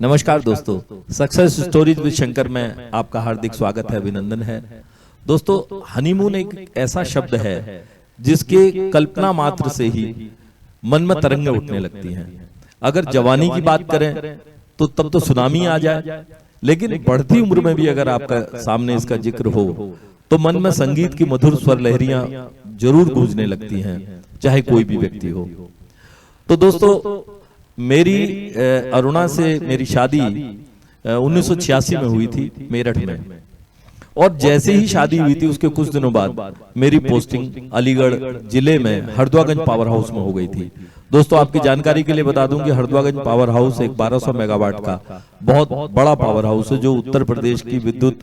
नमस्कार दोस्तों, success stories with Shankar में आपका हार्दिक स्वागत है, अभिनंदन है। दोस्तों, हनीमून एक ऐसा शब्द है जिसके कल्पना मात्र से ही मन में तरंगें उठने लगती हैं। अगर जवानी की बात करें तो तब तो सुनामी आ जाए, लेकिन बढ़ती उम्र में भी अगर आपका सामने इसका जिक्र हो तो मन में संगीत की मधुर स्वर लहरियां जरूर गूंजने लगती हैं, चाहे कोई भी व्यक्ति हो। तो दोस्तों, मेरी अरुणा से मेरी शादी 1986 में हुई थी मेरठ में, और जैसे ही शादी हुई थी उसके कुछ दिनों बाद मेरी पोस्टिंग अलीगढ़ जिले में हरदुआगंज पावर हाउस में हो गई थी। दोस्तों, आपकी जानकारी के लिए बता दूं कि हरदुआगंज पावर हाउस एक 1200 मेगावाट का बहुत बड़ा पावर हाउस है, जो उत्तर प्रदेश की विद्युत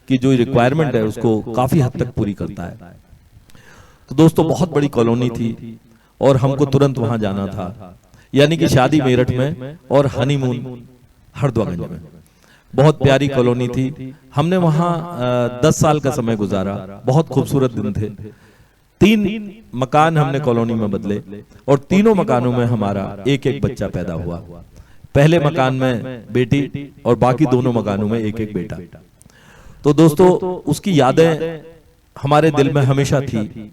की जो रिक्वायरमेंट है उसको काफी हद तक पूरी करता है। तो दोस्तों, बहुत बड़ी कॉलोनी थी और हमको तुरंत वहां जाना था, यानी कि शादी मेरठ में और हनीमून हरदुआगंज में। बहुत प्यारी कॉलोनी थी। हमने वहां 10 साल का समय गुजारा। बहुत खूबसूरत दिन थे। 3 मकान हमने कॉलोनी में बदले और तीनों मकानों में हमारा एक एक बच्चा पैदा हुआ। पहले मकान में बेटी और बाकी दोनों मकानों में एक एक बेटा। तो दोस्तों, उसकी यादें हमारे दिल में हमेशा थी।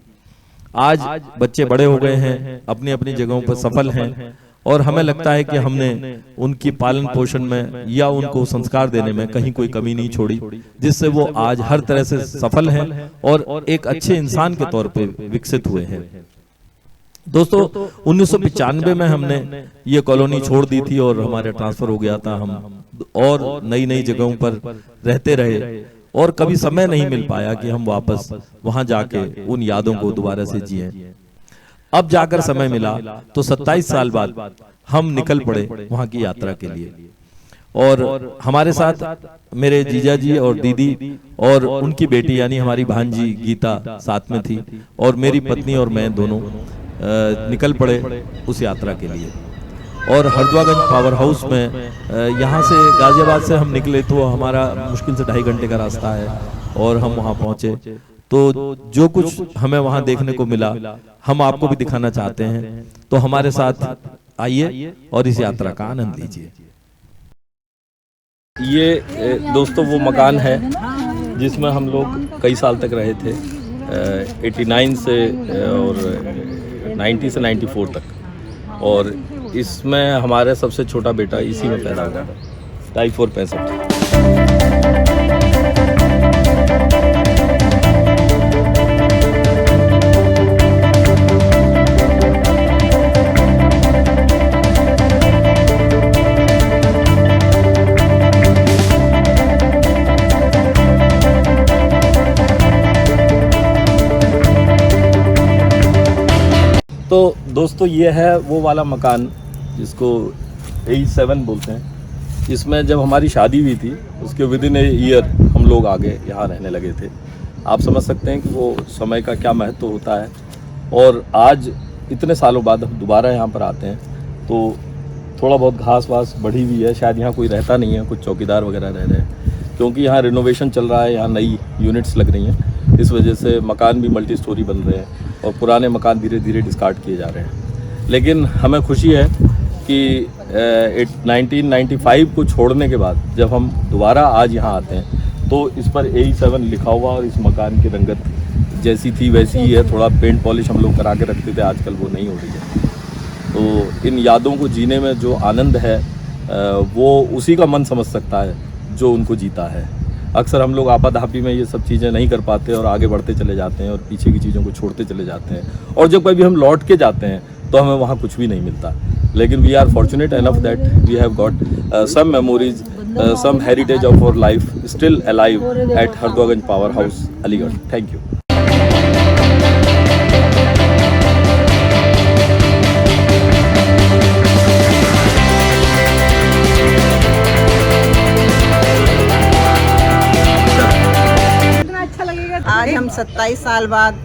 आज बच्चे बड़े हो गए हैं, अपनी अपनी जगहों पर सफल हैं, और हमें लगता है कि हमने उनकी पालन पोषण में या उनको संस्कार देने में कहीं कोई कमी नहीं छोड़ी, जिससे वो आज हर तरह से सफल हैं और एक अच्छे इंसान के तौर पे विकसित हुए हैं। दोस्तों, 1995 में हमने ये कॉलोनी छोड़ दी थी और हमारे ट्रांसफर हो गया था। हम और नई नई जगहों पर रहते रहे और कभी समय नहीं मिल पाया कि हम वापस वहां जाके उन यादों को दोबारा से जिएं। अब जाकर समय मिला तो 27 साल बाद हम निकल पड़े वहां की यात्रा के लिए, और हमारे साथ मेरे जीजा जी और दीदी और उनकी बेटी यानी हमारी भांजी गीता साथ में थी, और मेरी पत्नी और मैं दोनों निकल पड़े उस यात्रा के लिए। और हरदुआगंज पावर हाउस में यहाँ से गाजियाबाद से हम निकले तो हमारा मुश्किल से 2.5 घंटे का रास्ता है, और हम वहाँ पहुँचे तो जो कुछ हमें वहाँ देखने को मिला हम आपको भी दिखाना चाहते हैं। तो हमारे साथ आइए और इस यात्रा का आनंद लीजिए। ये दोस्तों वो मकान है जिसमें हम लोग कई साल तक रहे थे, 89 से और 90 से 94 तक, और इसमें हमारा सबसे छोटा बेटा इसी में पैदा हुआ, 2.5-4-65। तो दोस्तों, ये है वो वाला मकान जिसको A7 बोलते हैं। इसमें जब हमारी शादी हुई थी उसके विदिन ए ईयर हम लोग आगे यहाँ रहने लगे थे। आप समझ सकते हैं कि वो समय का क्या महत्व होता है। और आज इतने सालों बाद हम दोबारा यहाँ पर आते हैं तो थोड़ा बहुत घास वास बढ़ी हुई है। शायद यहाँ कोई रहता नहीं है, कुछ चौकीदार वगैरह रह रहे हैं, क्योंकि यहाँ रिनोवेशन चल रहा है, यहाँ नई यूनिट्स लग रही हैं। इस वजह से मकान भी मल्टी स्टोरी बन रहे हैं और पुराने मकान धीरे धीरे डिस्कार्ड किए जा रहे हैं। लेकिन हमें खुशी है कि 1995 को छोड़ने के बाद जब हम दोबारा आज यहाँ आते हैं तो इस पर A7 लिखा हुआ, और इस मकान की रंगत जैसी थी वैसी ही है। थोड़ा पेंट पॉलिश हम लोग करा के रखते थे, आजकल वो नहीं हो रही है। तो इन यादों को जीने में जो आनंद है वो उसी का मन समझ सकता है जो उनको जीता है। अक्सर हम लोग आपाधापी में ये सब चीज़ें नहीं कर पाते और आगे बढ़ते चले जाते हैं और पीछे की चीज़ों को छोड़ते चले जाते हैं, और जब कभी हम लौट के जाते हैं तो हमें वहाँ कुछ भी नहीं मिलता। लेकिन we are fortunate enough that we have got some memories, some heritage of our life still alive at Harduaganj power house Aligarh. Thank you. आज हम 27 साल बाद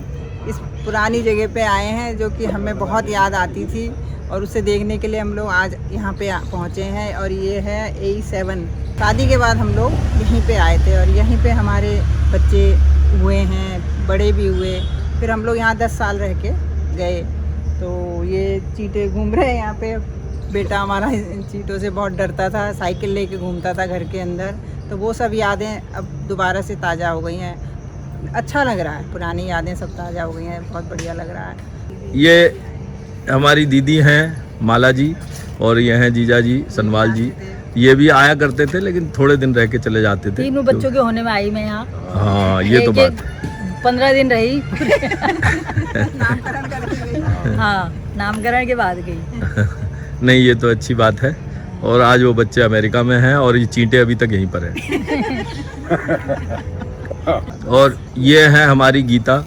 इस पुरानी जगह पे आए हैं, जो कि हमें बहुत याद आती थी, और उसे देखने के लिए हम लोग आज यहाँ पे पहुँचे हैं। और ये है A7। शादी के बाद हम लोग यहीं पे आए थे और यहीं पे हमारे बच्चे हुए हैं, बड़े भी हुए। फिर हम लोग यहाँ 10 साल रह के गए। तो ये चींटे घूम रहे हैं यहाँ पे, बेटा हमारा इन चींटों से बहुत डरता था, साइकिल लेके घूमता था घर के अंदर। तो वो सब यादें अब दोबारा से ताज़ा हो गई हैं। अच्छा लग रहा है, पुरानी यादें सब ताज़ा हो गई हैं, बहुत बढ़िया लग रहा है। ये हमारी दीदी हैं माला जी और ये हैं जीजा जी सनवाल जी। ये भी आया करते थे लेकिन थोड़े दिन रह के चले जाते थे। तीनों बच्चों के होने में आई मैं यहाँ। हाँ ये तो बात 15 दिन रही। नामकरण करके गई। हाँ, नामकरण के बाद गई। नहीं ये तो अच्छी बात है। और आज वो बच्चे अमेरिका में हैं और ये चींटे अभी तक यहीं पर हैं। और ये है हमारी गीता,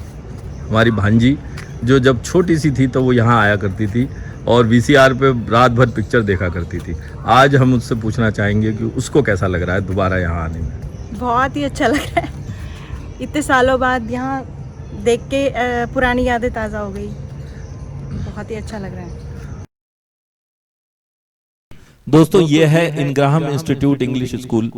हमारी भांजी, जो जब छोटी सी थी तो वो यहाँ आया करती थी और VCR पे रात भर पिक्चर देखा करती थी। आज हम उससे पूछना चाहेंगे कि उसको कैसा लग रहा है दोबारा यहाँ आने में। बहुत ही अच्छा लग रहा है, इतने सालों बाद यहाँ देख के पुरानी यादें ताज़ा हो गई। बहुत ही अच्छा लग रहा है। दोस्तों ये है इनग्राहम इंस्टीट्यूट इंग्लिश स्कूल,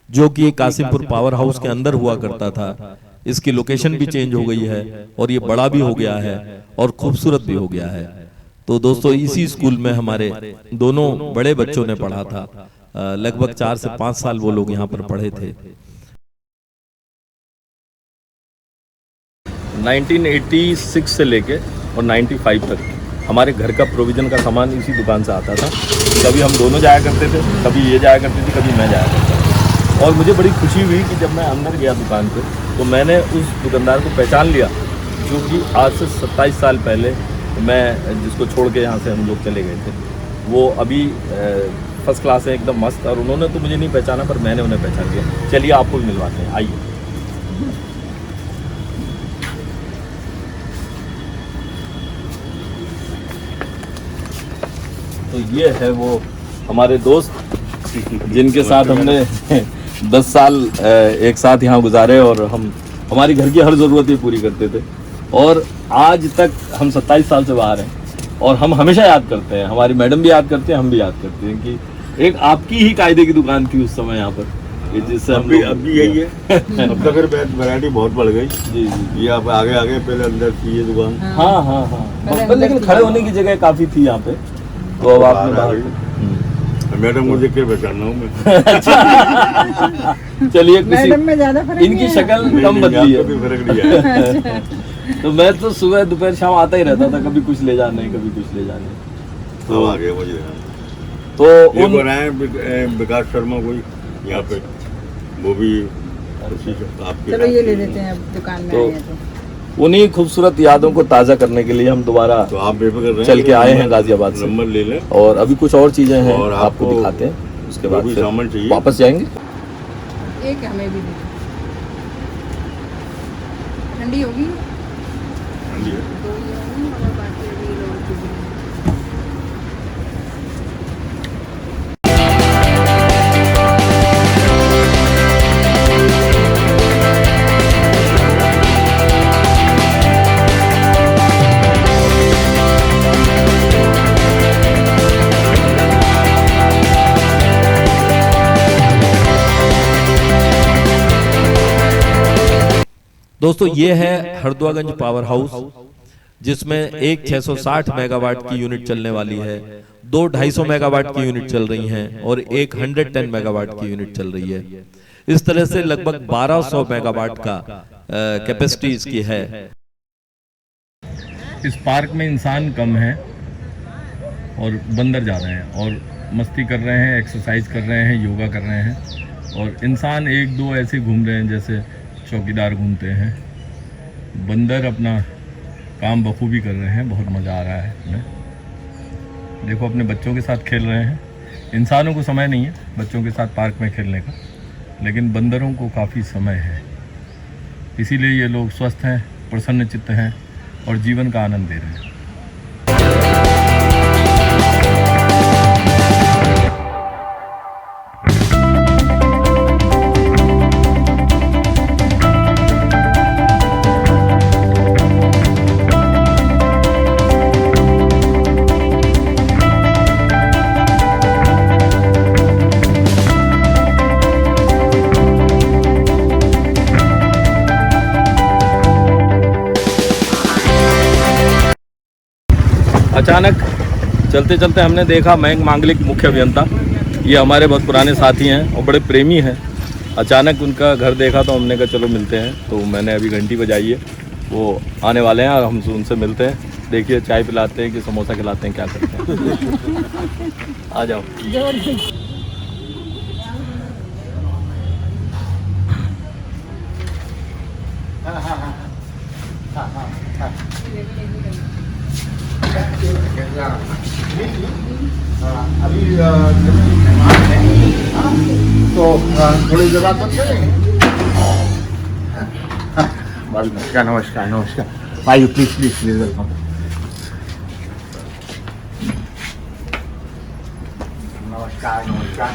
जो कि कासिमपुर पावर हाउस के अंदर हुआ करता था। इसकी लोकेशन भी चेंज हो गई है और ये बड़ा भी हो गया है और खूबसूरत भी हो गया है। तो दोस्तों इसी स्कूल में हमारे दोनों बड़े बच्चों ने पढ़ा था। लगभग 4 से 5 साल वो लोग यहाँ पर पढ़े थे। 1986 से लेके और 95 तक हमारे घर का प्रोविजन का सामान इसी दुकान से आता था। कभी हम दोनों जाया करते थे, कभी ये जाया करती थी, कभी मैं जाया करता था। और मुझे बड़ी खुशी हुई कि जब मैं अंदर गया दुकान पे तो मैंने उस दुकानदार को पहचान लिया, जो कि आज से 27 साल पहले मैं जिसको छोड़ के यहाँ से हम लोग चले गए थे। वो अभी फर्स्ट क्लास है, एकदम मस्त। और उन्होंने तो मुझे नहीं पहचाना पर मैंने उन्हें पहचान लिया। चलिए आपको भी मिलवाते हैं, आइए। तो ये है वो हमारे दोस्त जिनके साथ हमने 10 साल एक साथ यहाँ गुजारे और हम हमारी घर की हर ज़रूरतें पूरी करते थे। और आज तक हम 27 साल से बाहर हैं और हम हमेशा याद करते हैं, हमारी मैडम भी याद करते हैं, हम भी याद करते हैं कि एक आपकी ही कायदे की दुकान थी उस समय यहाँ पर, जिससे हम अभी यही है। अब तो फिर वैरायटी बहुत बढ़ गई। जी जी ये आप आगे आगे पहले अंदर थी ये दुकान। हाँ हाँ हाँ, लेकिन खड़े होने की जगह काफ़ी थी यहाँ पे। तो अब आपने बाहर मैडम को देख के पहचाना हूँ मैं। चलिए किसी मैडम में ज़्यादा फर्क इनकी शक्ल कम बदली है। कोई फर्क नहीं है। तो मैं तो सुबह दोपहर शाम आता ही रहता था, कभी कुछ ले जाने कभी कुछ ले जाने। तो आ गए मुझे। तो ये उन बनाए विकास शर्मा कोई यहाँ पे, वो भी आपके। चलो ये ले लेते हैं, अब दुकान में तो आए हैं तो। उन्हीं खूबसूरत यादों को ताज़ा करने के लिए हम दोबारा तो आप बेफिक्र रहें, चल के आए हैं गाजियाबाद से। नंबर ले लें और अभी कुछ और चीज़ें हैं और आपको आपको दिखाते हैं, उसके जो बाद भी फिर सामान चाहिए। वापस जाएंगे। एक हमें भी दे। ठंडी होगी। हाँ जी। दो ये होंगी और बाकी अभी लोग चुप हैं। दोस्तों ये है हरदुआगंज पावर हाउस, जिसमें एक 660 मेगावाट की यूनिट चलने वाली है, 250 मेगावाट की यूनिट चल रही हैं और एक 110 मेगावाट की यूनिट चल रही है। इस तरह से लगभग 1200 मेगावाट का कैपेसिटी इसकी है। इस पार्क में इंसान कम है और बंदर ज़्यादा हैं और मस्ती कर रहे हैं, एक्सरसाइज कर रहे हैं, योगा कर रहे हैं। और इंसान एक दो ऐसे घूम रहे हैं जैसे चौकीदार घूमते हैं। बंदर अपना काम बखूबी कर रहे हैं, बहुत मज़ा आ रहा है हमें। देखो अपने बच्चों के साथ खेल रहे हैं। इंसानों को समय नहीं है बच्चों के साथ पार्क में खेलने का, लेकिन बंदरों को काफ़ी समय है। इसीलिए ये लोग स्वस्थ हैं, प्रसन्न चित्त हैं और जीवन का आनंद ले रहे हैं। अचानक चलते चलते हमने देखा मैं मांगलिक मुख्य अभियंता, ये हमारे बहुत पुराने साथी हैं और बड़े प्रेमी हैं। अचानक उनका घर देखा तो हमने कहा चलो मिलते हैं। तो मैंने अभी घंटी बजाई है, वो आने वाले हैं और हम उनसे मिलते हैं। देखिए चाय पिलाते हैं कि समोसा खिलाते हैं, क्या करते हैं। आ जाओ। अभी तो थोड़ी जगह तो चलेंगे। नमस्कार नमस्कार नमस्कार। आइए प्लीज प्लीज प्लीज वेलकम। नमस्कार नमस्कार।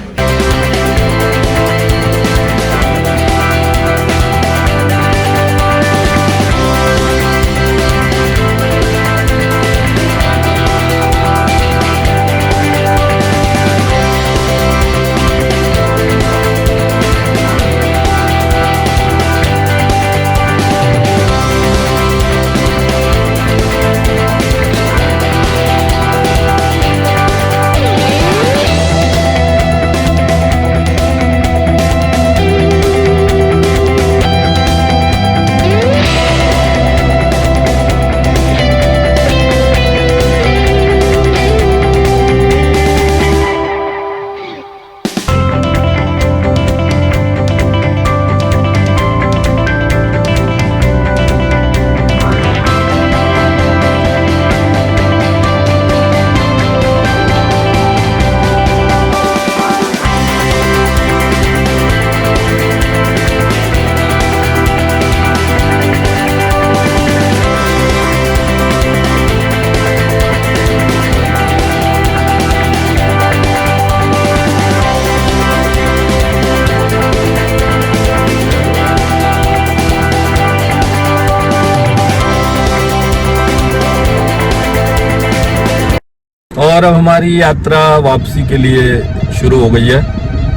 और अब हमारी यात्रा वापसी के लिए शुरू हो गई है।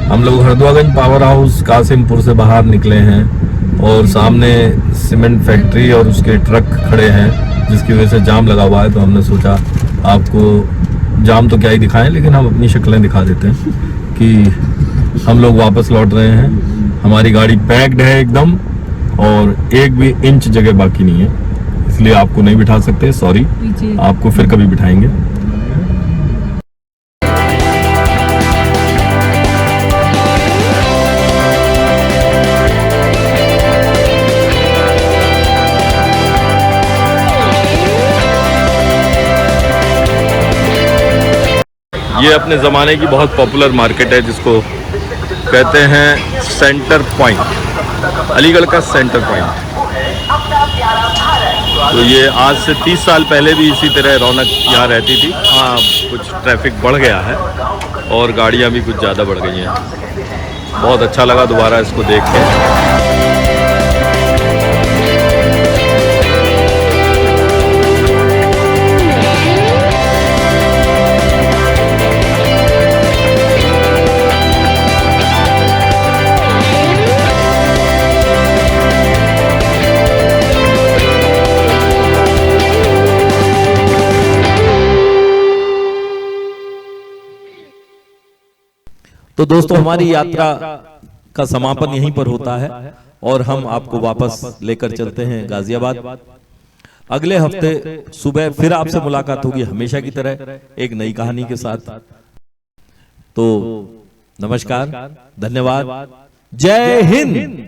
हम लोग हरदुआगंज पावर हाउस कासिमपुर से बाहर निकले हैं और सामने सीमेंट फैक्ट्री और उसके ट्रक खड़े हैं, जिसकी वजह से जाम लगा हुआ है। तो हमने सोचा आपको जाम तो क्या ही दिखाएं, लेकिन हम अपनी शक्लें दिखा देते हैं कि हम लोग वापस लौट रहे हैं। हमारी गाड़ी पैक्ड है एकदम और एक भी इंच जगह बाकी नहीं है, इसलिए आपको नहीं बिठा सकते, सॉरी। आपको फिर कभी बिठाएंगे। ये अपने ज़माने की बहुत पॉपुलर मार्केट है, जिसको कहते हैं सेंटर पॉइंट, अलीगढ़ का सेंटर पॉइंट। तो ये आज से 30 साल पहले भी इसी तरह रौनक यहाँ रहती थी। हाँ, कुछ ट्रैफिक बढ़ गया है और गाड़ियाँ भी कुछ ज़्यादा बढ़ गई हैं। बहुत अच्छा लगा दोबारा इसको देख के। तो दोस्तों, हमारी यात्रा का समापन यहीं पर होता है और हम आपको वापस लेकर चलते हैं गाजियाबाद। अगले हफ्ते सुबह फिर आपसे मुलाकात होगी, हमेशा की तरह एक नई कहानी के साथ। तो नमस्कार, धन्यवाद, जय हिंद।